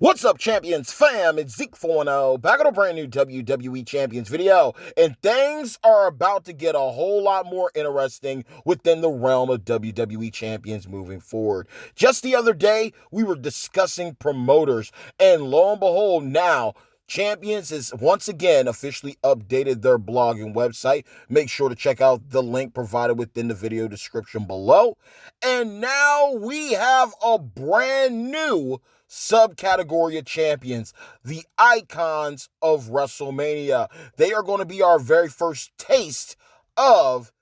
What's up, Champions fam? It's Zeke 4-0, back on a brand new WWE Champions video, and things are about to get a whole lot more interesting within the realm of WWE Champions moving forward. Just the other day, we were discussing promoters, and lo and behold, now Champions has once again officially updated their blog and website. Make sure to check out the link provided within the video description below. And now we have a brand new subcategory of champions, the icons of Wrestlemania. They are going to be our very first taste of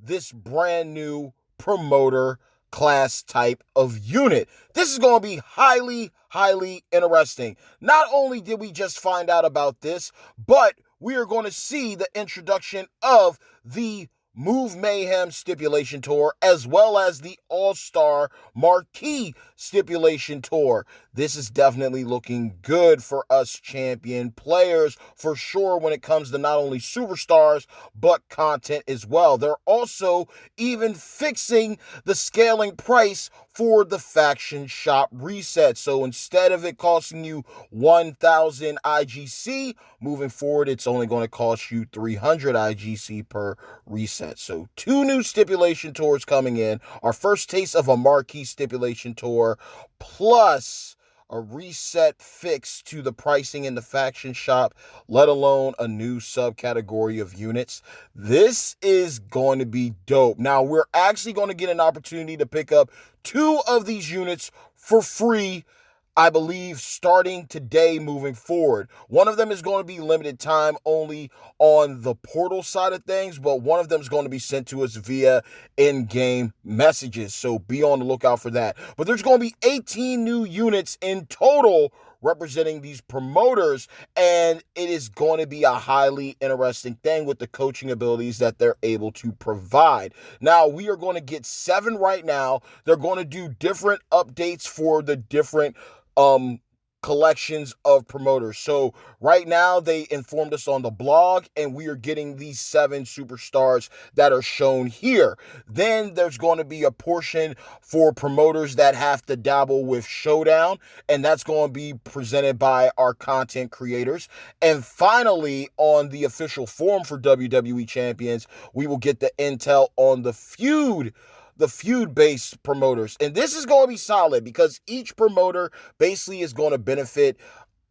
this brand new promoter class type of unit. This is going to be highly interesting. Not only did we just find out about this, but we are going to see the introduction of the Move Mayhem Stipulation Tour, as well as the All-Star Marquee Stipulation Tour. This is definitely looking good for us champion players, for sure, when it comes to not only superstars, but content as well. They're also even fixing the scaling price for the faction shop reset. So instead of it costing you 1,000 IGC, moving forward, it's only going to cost you 300 IGC per reset. So 2 new stipulation tours coming in. Our first taste of a marquee stipulation tour, plus a reset fix to the pricing in the faction shop, let alone a new subcategory of units. This is going to be dope. Now, we're actually going to get an opportunity to pick up 2 of these units for free, I believe, starting today moving forward. One of them is going to be limited time only on the portal side of things, but one of them is going to be sent to us via in-game messages, so be on the lookout for that. But there's going to be 18 new units in total representing these promoters, and it is going to be a highly interesting thing with the coaching abilities that they're able to provide. Now, we are going to get 7 right now. They're going to do different updates for the different collections of promoters. So right now they informed us on the blog, and we are getting these 7 superstars that are shown here. Then there's going to be a portion for promoters that have to dabble with Showdown, and that's going to be presented by our content creators. And finally, on the official forum for WWE Champions, we will get the intel on the feud-based promoters. And this is going to be solid because each promoter basically is going to benefit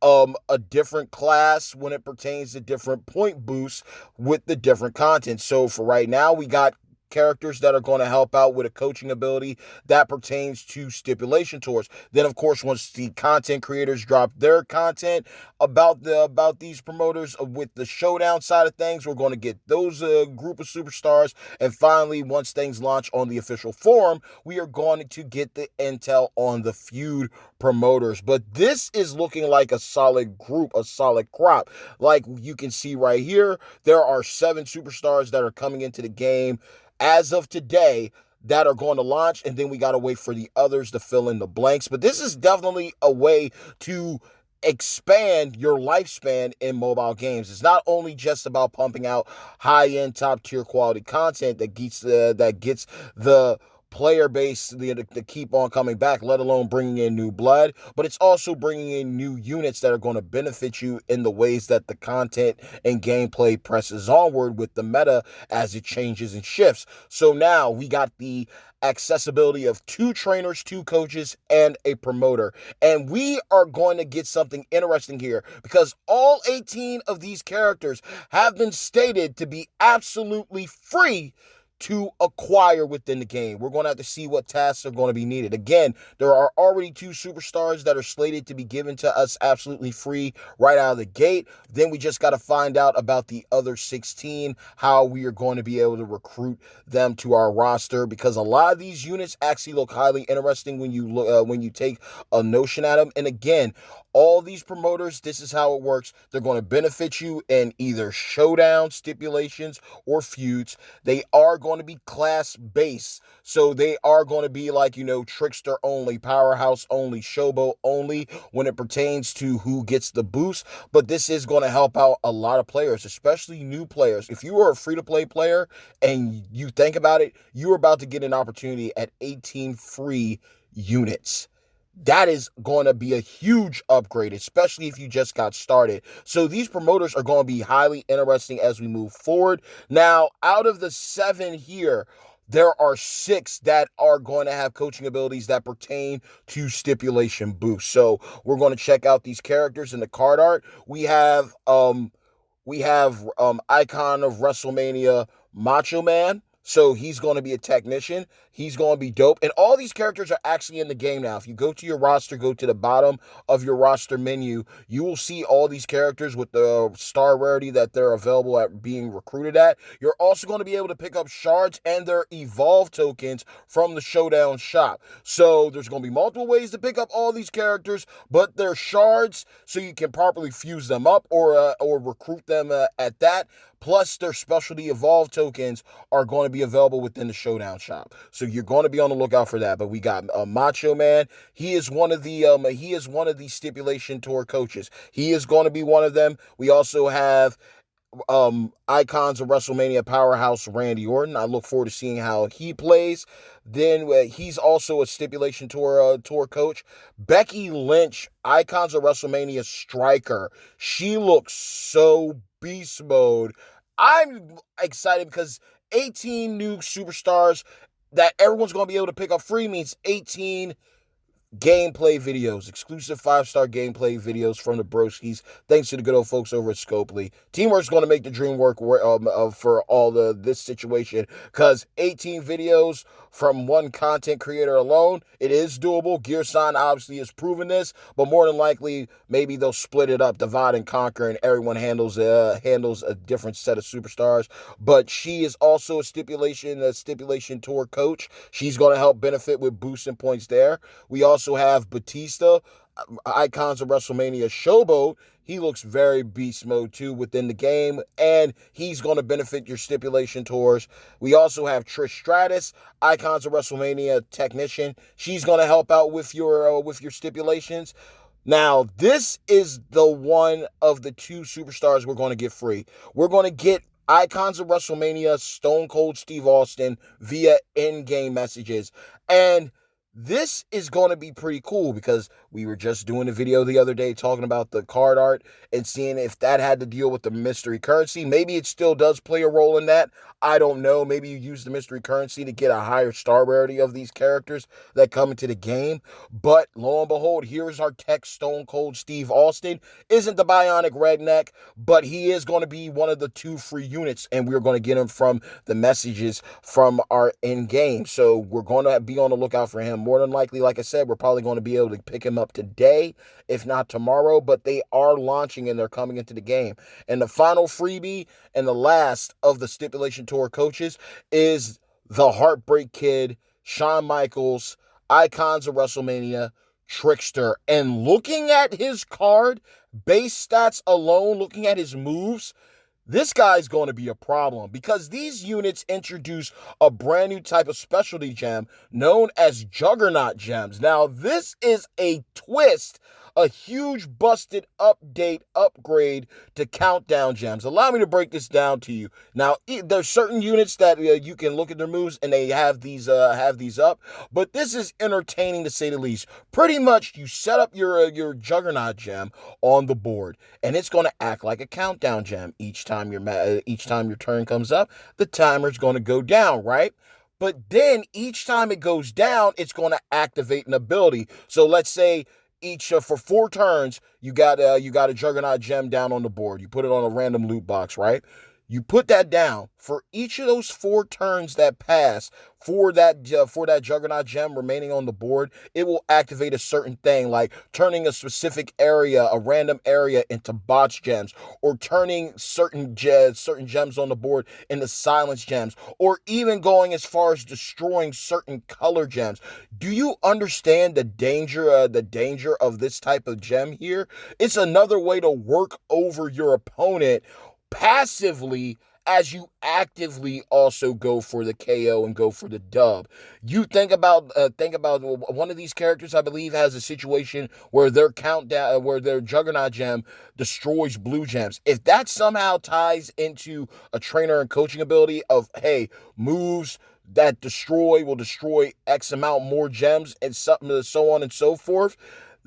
a different class when it pertains to different point boosts with the different content. So for right now, we got characters that are going to help out with a coaching ability that pertains to stipulation tours. Then, of course, once the content creators drop their content about these promoters with the Showdown side of things, we're going to get those group of superstars. And finally, once things launch on the official forum, we are going to get the intel on the feud promoters. But this is looking like a solid group, a solid crop. Like you can see right here, there are 7 superstars that are coming into the game as of today that are going to launch, and then we got to wait for the others to fill in the blanks. But this is definitely a way to expand your lifespan in mobile games. It's not only just about pumping out high-end, top-tier quality content that gets the player base to keep on coming back, let alone bringing in new blood, but it's also bringing in new units that are going to benefit you in the ways that the content and gameplay presses onward with the meta as it changes and shifts. So now we got the accessibility of 2 trainers, 2 coaches, and a promoter. And we are going to get something interesting here because all 18 of these characters have been stated to be absolutely free to acquire within the game. We're going to have to see what tasks are going to be needed. Again, there are already 2 superstars that are slated to be given to us absolutely free right out of the gate. Then we just got to find out about the other 16, how we are going to be able to recruit them to our roster, because a lot of these units actually look highly interesting when you look when you take a notion at them. And again, all these promoters, this is how it works. They're going to benefit you in either Showdown stipulations or feuds. They are going to be class-based. So they are going to be like, Trickster only, Powerhouse only, Showboat only when it pertains to who gets the boost. But this is going to help out a lot of players, especially new players. If you are a free-to-play player and you think about it, you're about to get an opportunity at 18 free units. that is going to be a huge upgrade, especially if you just got started. So these promoters are going to be highly interesting as we move forward. Now, out of the 7 here, there are 6 that are going to have coaching abilities that pertain to stipulation boost. So we're going to check out these characters in the card art. We have icon of WrestleMania, Macho Man. So he's going to be a technician. He's going to be dope. And all these characters are actually in the game now. If you go to your roster, go to the bottom of your roster menu, you will see all these characters with the star rarity that they're available at being recruited at. You're also going to be able to pick up shards and their evolve tokens from the Showdown shop. So there's going to be multiple ways to pick up all these characters, but they're shards, so you can properly fuse them up or recruit them at that. Plus, their specialty evolve tokens are going to be available within the Showdown shop. So you're going to be on the lookout for that. But we got Macho Man. He is one of the stipulation tour coaches. He is going to be one of them. We also have icons of WrestleMania powerhouse Randy Orton. I look forward to seeing how he plays. Then he's also a stipulation tour coach. Becky Lynch, icons of WrestleMania striker. She looks so beast mode. I'm excited because 18 new superstars that everyone's going to be able to pick up free means 18 gameplay videos, exclusive 5-star gameplay videos from the broskies, thanks to the good old folks over at Scopely. Teamwork's going to make the dream work for all this situation, because 18 videos from one content creator alone, it is doable. Gearsign obviously has proven this, but more than likely, maybe they'll split it up, divide and conquer, and everyone handles a different set of superstars. But she is also a stipulation tour coach. She's going to help benefit with boosting points there. We also have Batista, icons of WrestleMania Showboat. He looks very beast mode too within the game, and he's going to benefit your stipulation tours. We also have Trish Stratus, icons of WrestleMania Technician. She's going to help out with your stipulations. Now, this is the one of the 2 superstars we're going to get free. We're going to get icons of WrestleMania Stone Cold Steve Austin via in-game messages. And this is going to be pretty cool, because we were just doing a video the other day talking about the card art and seeing if that had to deal with the mystery currency. Maybe it still does play a role in that. I don't know. Maybe you use the mystery currency to get a higher star rarity of these characters that come into the game. But lo and behold, here's our tech Stone Cold Steve Austin. Isn't the bionic redneck, but he is going to be one of the 2 free units, and we're going to get him from the messages from our in-game. So we're going to be on the lookout for him. More than likely, like I said, we're probably going to be able to pick him up today, if not tomorrow, but they are launching and they're coming into the game. And the final freebie and the last of the stipulation tour coaches is the Heartbreak Kid, Shawn Michaels, icons of WrestleMania, Trickster. And looking at his card, base stats alone, looking at his moves, this guy's going to be a problem, because these units introduce a brand new type of specialty gem known as Juggernaut gems. Now, this is a twist, a huge busted upgrade to countdown gems. Allow me to break this down to you. Now, there's certain units that you can look at their moves and they have these up, but this is entertaining to say the least. Pretty much, you set up your Juggernaut gem on the board, and it's going to act like a countdown gem. Each time your turn comes up, the timer's going to go down, right? But then each time it goes down, it's going to activate an ability. So let's say for 4 turns, you got a Juggernaut gem down on the board. You put it on a random loot box, right? You put that down. For each of those 4 turns that pass, for that Juggernaut gem remaining on the board, it will activate a certain thing, like turning a specific area, a random area, into botch gems, or turning certain gems on the board into silence gems, or even going as far as destroying certain color gems. Do you understand the danger of this type of gem here? It's another way to work over your opponent passively, as you actively also go for the KO and go for the dub. You think about one of these characters, I believe, has a situation where their Juggernaut gem destroys blue gems. If that somehow ties into a trainer and coaching ability of, hey, moves, that will destroy X amount more gems and something, so on and so forth.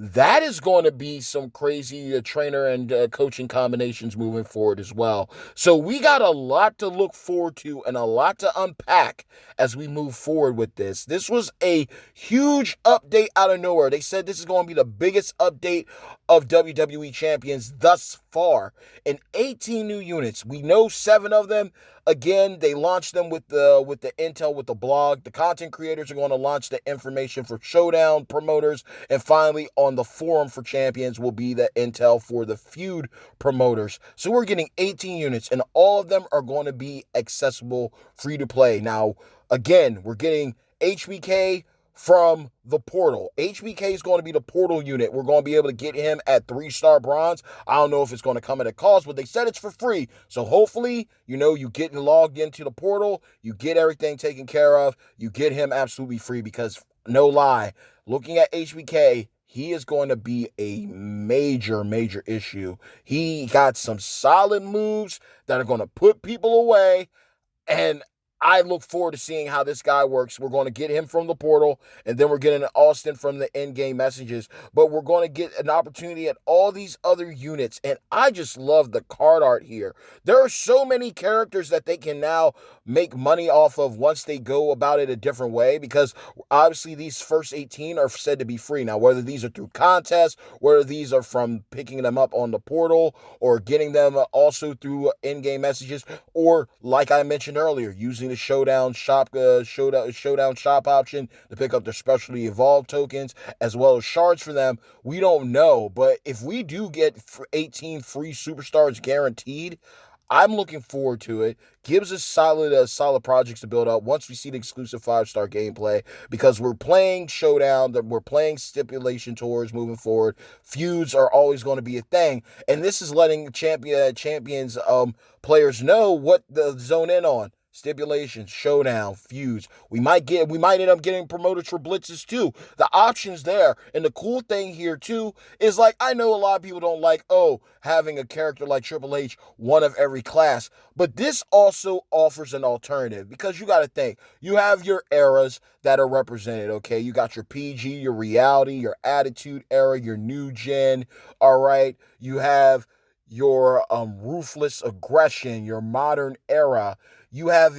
That is going to be some crazy trainer and coaching combinations moving forward as well. So we got a lot to look forward to and a lot to unpack as we move forward with this. This was a huge update out of nowhere. They said this is going to be the biggest update of WWE Champions thus far. And 18 new units. We know 7 of them. Again, they launched them with the intel with the blog. The content creators are going to launch the information for Showdown promoters, and finally on the forum for champions will be the intel for the feud promoters. So we're getting 18 units, and all of them are going to be accessible, free to play. Now, again, we're getting HBK from the portal. HBK is going to be the portal unit. We're going to be able to get him at 3-star bronze. I don't know if it's going to come at a cost, but they said it's for free. So hopefully, you get logged into the portal, you get everything taken care of, you get him absolutely free, because no lie, looking at HBK, he is going to be a major, major issue. He got some solid moves that are going to put people away, and I look forward to seeing how this guy works. We're going to get him from the portal, and then we're getting Austin from the in-game messages. But we're going to get an opportunity at all these other units, and I just love the card art here. There are so many characters that they can now make money off of once they go about it a different way, because obviously these first 18 are said to be free. Now, whether these are through contests, whether these are from picking them up on the portal, or getting them also through in-game messages, or like I mentioned earlier, using the Showdown shop option to pick up their specially evolved tokens as well as shards for them. We don't know, but if we do get 18 free superstars guaranteed, I'm looking forward to it. Gives us solid projects to build up once we see the exclusive 5-star gameplay, because we're playing Showdown, we're playing stipulation tours moving forward. Feuds are always going to be a thing, and this is letting champions players know what to zone in on. Stipulations, Showdown, feuds. We might end up getting promoted for blitzes too. The options there. And the cool thing here too is, like, I know a lot of people don't like, having a character like Triple H, one of every class. But this also offers an alternative, because you got to think, you have your eras that are represented, okay? You got your PG, your reality, your attitude era, your new gen, all right? You have your ruthless aggression, your modern era. You have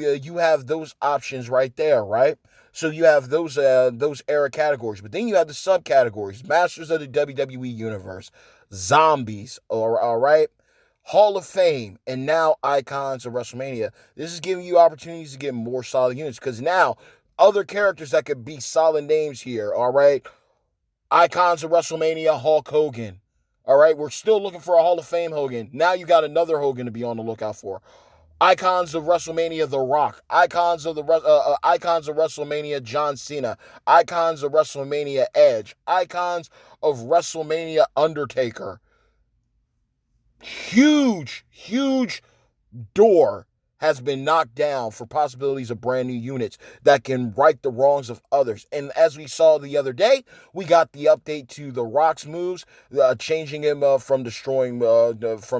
those options right there, right? So you have those era categories, but then you have the subcategories: Masters of the WWE Universe, Zombies, all right, Hall of Fame, and now Icons of WrestleMania. This is giving you opportunities to get more solid units, because now other characters that could be solid names here, all right, Icons of WrestleMania, Hulk Hogan. All right, we're still looking for a Hall of Fame Hogan. Now you got another Hogan to be on the lookout for. Icons of WrestleMania, The Rock. Icons of WrestleMania, John Cena. Icons of WrestleMania, Edge. Icons of WrestleMania, Undertaker. Huge, huge door has been knocked down for possibilities of brand new units that can right the wrongs of others. And as we saw the other day, we got the update to The Rock's moves, changing him from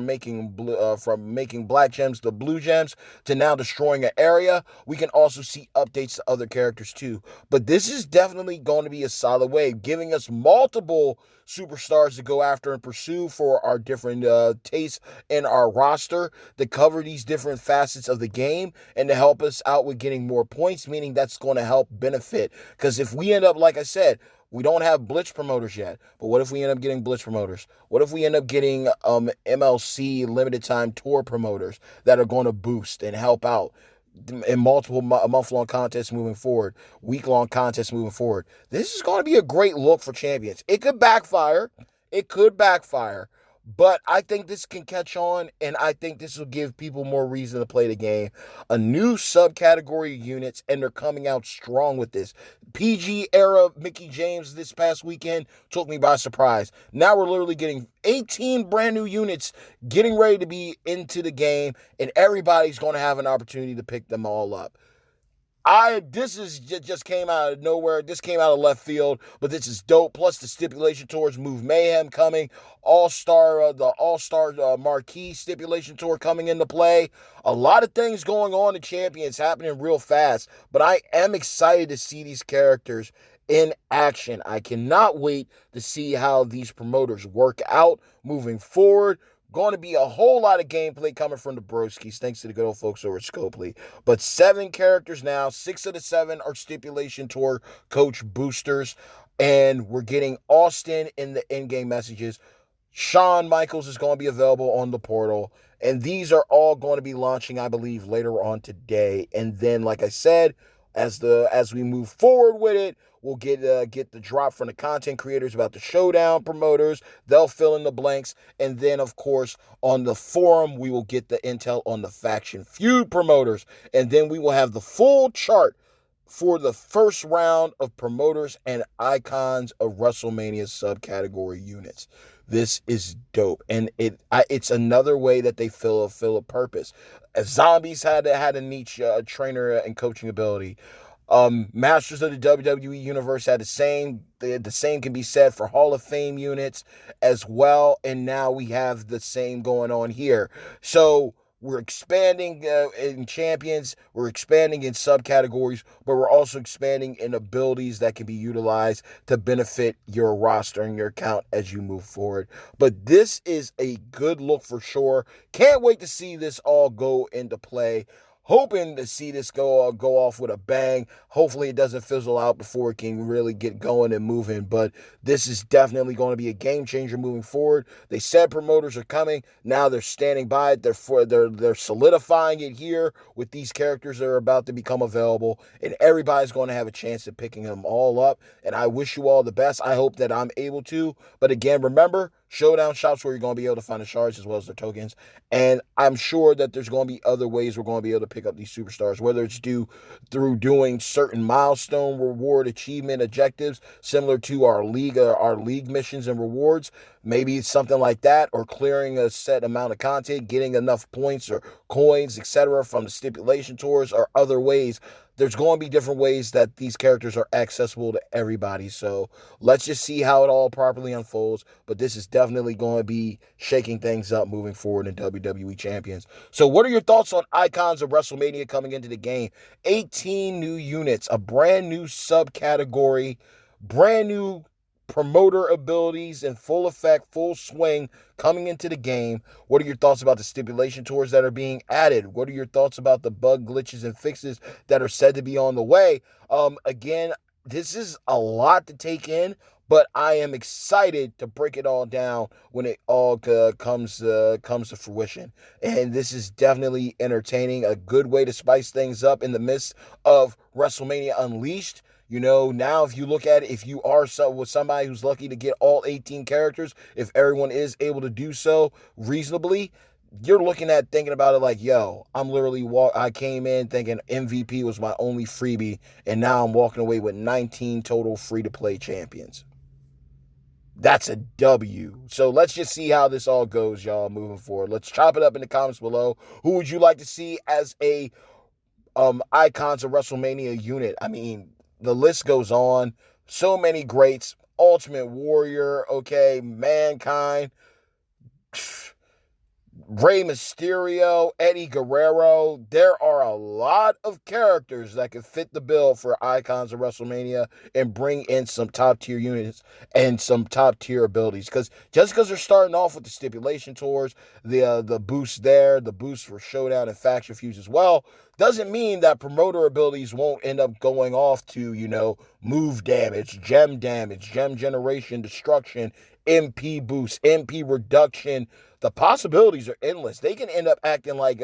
making black gems to blue gems to now destroying an area. We can also see updates to other characters too. But this is definitely going to be a solid wave, giving us multiple superstars to go after and pursue for our different tastes in our roster, to cover these different facets of the game and to help us out with getting more points, meaning that's going to help benefit. Because if we end up, like I said, we don't have Blitz promoters yet, but what if we end up getting Blitz promoters? What if we end up getting MLC limited time tour promoters that are going to boost and help out in multiple month-long contests moving forward, week-long contests moving forward? This is going to be a great look for champions. It could backfire. It could backfire. But I think this can catch on, and I think this will give people more reason to play the game. A new subcategory units, and they're coming out strong with this. PG era Mickey James this past weekend took me by surprise. Now we're literally getting 18 brand new units getting ready to be into the game, and everybody's going to have an opportunity to pick them all up. This is just came out of nowhere. This came out of left field, but this is dope. Plus the stipulation tours, Move Mayhem coming, the All Star Marquee stipulation tour coming into play. A lot of things going on in Champions happening real fast, but I am excited to see these characters in action. I cannot wait to see how these promoters work out moving forward. Going to be a whole lot of gameplay coming from the Broskis, thanks to the good old folks over at Scopely. But 7 characters now. 6 of the 7 are stipulation tour coach boosters. And we're getting Austin in the in-game messages. Shawn Michaels is going to be available on the portal. And these are all going to be launching, I believe, later on today. And then, like I said, as we move forward with it, we'll get the drop from the content creators about the showdown promoters. They'll fill in the blanks. And then, of course, on the forum, we will get the intel on the faction feud promoters. And then we will have the full chart for the first round of promoters and icons of WrestleMania subcategory units. This is dope, and it's another way that they fill a purpose. As Zombies had a niche trainer and coaching ability. Masters of the WWE Universe had the same. The same can be said for Hall of Fame units as well, and now we have the same going on here. So we're expanding in champions, we're expanding in subcategories, but we're also expanding in abilities that can be utilized to benefit your roster and your account as you move forward. But this is a good look for sure. Can't wait to see this all go into play. Hoping to see this go off with a bang. Hopefully it doesn't fizzle out before it can really get going and moving. But this is definitely going to be a game changer moving forward. They said promoters are coming. Now they're standing by it. They're solidifying it here with these characters that are about to become available. And everybody's going to have a chance at picking them all up. And I wish you all the best. I hope that I'm able to. But again, remember, Showdown shops where you're going to be able to find the shards as well as the tokens. And I'm sure that there's going to be other ways we're going to be able to pick up these superstars, whether it's through doing certain milestone reward achievement objectives similar to our league missions and rewards. Maybe it's something like that, or clearing a set amount of content, getting enough points or coins, etc. from the stipulation tours, or other ways. There's going to be different ways that these characters are accessible to everybody. So let's just see how it all properly unfolds. But this is definitely going to be shaking things up moving forward in WWE Champions. So what are your thoughts on Icons of WrestleMania coming into the game? 18 new units, a brand new subcategory, brand new promoter abilities in full effect, full swing coming into the game. What are your thoughts about the stipulation tours that are being added? What are your thoughts about the bug glitches and fixes that are said to be on the way? Again, this is a lot to take in, but I am excited to break it all down when it all comes to fruition. And this is definitely entertaining, a good way to spice things up in the midst of WrestleMania Unleashed. You know, now if you look at it, if you are with somebody who's lucky to get all 18 characters, if everyone is able to do so reasonably, you're looking at thinking about it like, yo, I came in thinking MVP was my only freebie, and now I'm walking away with 19 total free-to-play champions. That's a W. So let's just see how this all goes, y'all, moving forward. Let's chop it up in the comments below. Who would you like to see as a Icons of WrestleMania unit? I mean, the list goes on. So many greats. Ultimate Warrior, okay, Mankind, Rey Mysterio, Eddie Guerrero. There are a lot of characters that can fit the bill for Icons of WrestleMania and bring in some top tier units and some top tier abilities. Just because they're starting off with the stipulation tours, the boost there, the boost for Showdown and Faction Fuse as well, doesn't mean that promoter abilities won't end up going off to, move damage, gem generation, destruction, MP boost, MP reduction. The possibilities are endless. They can end up acting like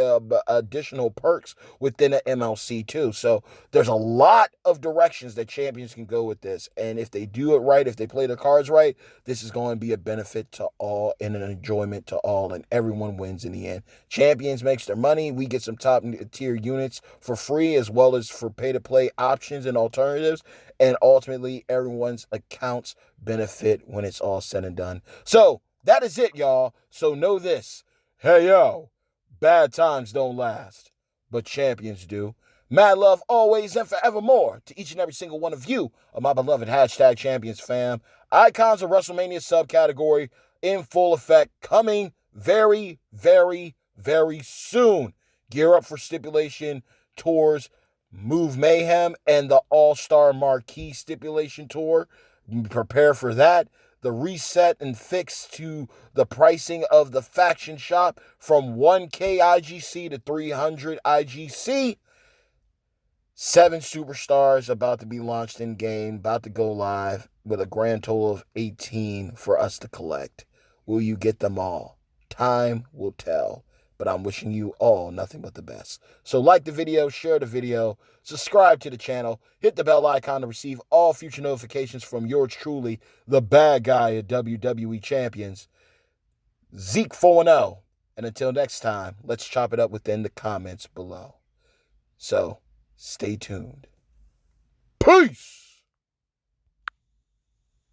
additional perks within the MLC too. So there's a lot of directions that champions can go with this. And if they do it right, if they play their cards right, this is going to be a benefit to all and an enjoyment to all, and everyone wins in the end. Champions makes their money. We get some top tier units for free, as well as for pay-to-play options and alternatives. And ultimately, everyone's accounts benefit when it's all said and done. So that is it, y'all. So know this. Hey, yo, bad times don't last, but champions do. Mad love always and forevermore to each and every single one of you, my beloved hashtag champions fam. Icons of WrestleMania subcategory in full effect, coming very, very, very soon. Gear up for stipulation tours, Move Mayhem, and the All-Star Marquee stipulation tour. Prepare for that. The reset and fix to the pricing of the faction shop from 1K IGC to 300 IGC. 7 superstars about to be launched in game, about to go live with a grand total of 18 for us to collect. Will you get them all? Time will tell. But I'm wishing you all nothing but the best. So like the video, share the video, subscribe to the channel, hit the bell icon to receive all future notifications from yours truly, the bad guy at WWE Champions, Zeke 4-0. And until next time, let's chop it up within the comments below. So, stay tuned. Peace!